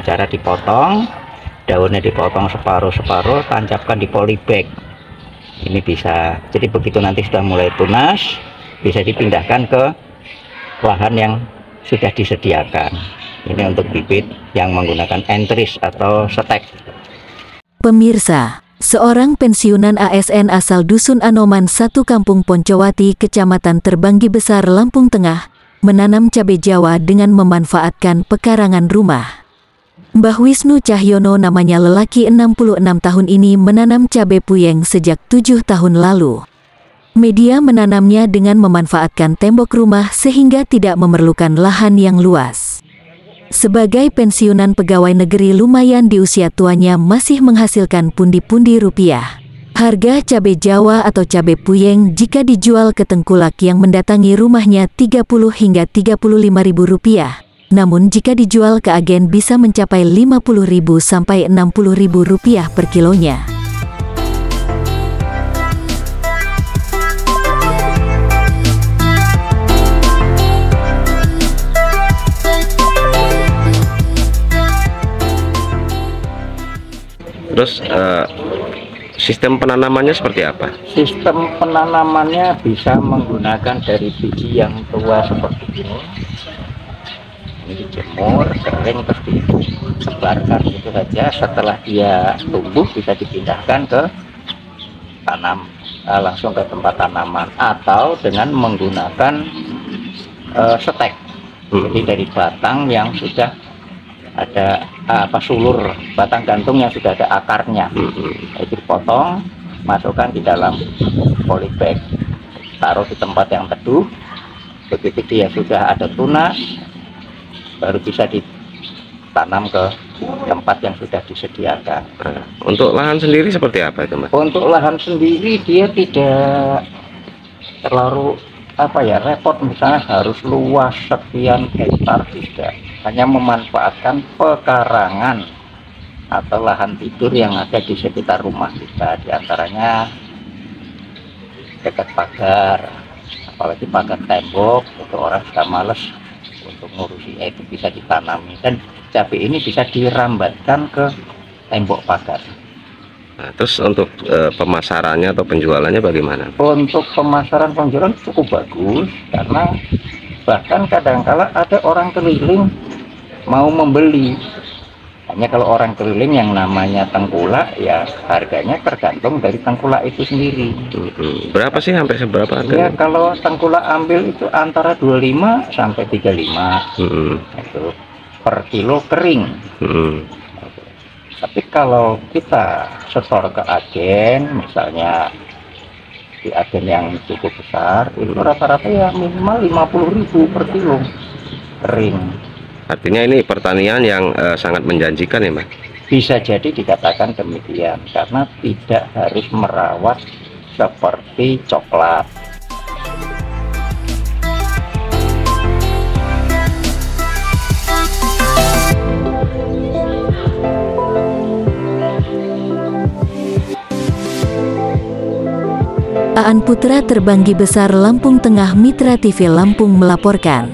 dengan cara dipotong, daunnya dipotong separuh-separuh, tancapkan di polybag. Ini bisa, jadi begitu nanti sudah mulai tunas, bisa dipindahkan ke lahan yang sudah disediakan. Ini untuk bibit yang menggunakan entris atau stek. Pemirsa, seorang pensiunan ASN asal Dusun Anoman 1 Kampung Poncowati, Kecamatan Terbanggi Besar, Lampung Tengah, menanam cabai Jawa dengan memanfaatkan pekarangan rumah. Mbah Wisnu Cahyono, namanya lelaki 66 tahun ini, menanam cabai puyeng sejak 7 tahun lalu. Media menanamnya dengan memanfaatkan tembok rumah sehingga tidak memerlukan lahan yang luas. Sebagai pensiunan pegawai negeri, lumayan di usia tuanya masih menghasilkan pundi-pundi rupiah. Harga cabai Jawa atau cabai puyeng jika dijual ke tengkulak yang mendatangi rumahnya 30 hingga 35 ribu rupiah. Namun jika dijual ke agen bisa mencapai 50 ribu sampai 60 ribu rupiah per kilonya. Terus sistem penanamannya seperti apa? Sistem penanamannya bisa menggunakan dari biji yang tua seperti ini. Ini dijemur, kering, terus disebarkan gitu saja. Setelah dia tumbuh bisa dipindahkan ke tanam, langsung ke tempat tanaman, atau dengan menggunakan stek. Jadi dari batang yang sudah ada sulur batang gantung yang sudah ada akarnya, itu dipotong, masukkan di dalam polybag, taruh di tempat yang teduh. Begitu dia sudah ada tunas, baru bisa ditanam ke tempat yang sudah disediakan. Untuk lahan sendiri seperti apa itu, Mas? Untuk lahan sendiri dia tidak terlalu repot, misalnya harus luas sekian hektar, tidak. Hanya memanfaatkan pekarangan atau lahan tidur yang ada di sekitar rumah kita, diantaranya dekat pagar, apalagi pagar tembok, itu orang sudah males untuk ngurusi, itu bisa ditanami, dan cabai ini bisa dirambatkan ke tembok pagar. Nah, terus untuk pemasarannya atau penjualannya bagaimana? Untuk pemasaran penjualan cukup bagus, karena bahkan kadangkala ada orang keliling mau membeli. Hanya kalau orang keliling yang namanya tengkulak, ya harganya tergantung dari tengkulak itu sendiri. Berapa sih, sampai seberapa harga? Ya kalau tengkulak ambil itu antara 25 sampai 35 itu per kilo kering. Tapi kalau kita setor ke agen, misalnya di agen yang cukup besar, itu rata-rata ya minimal 50.000 per kilo kering. Artinya ini pertanian yang sangat menjanjikan ya, Mas? Bisa jadi dikatakan demikian, karena tidak harus merawat seperti coklat. Aan Putra, Terbanggi Besar, Lampung Tengah, Mitra TV Lampung melaporkan.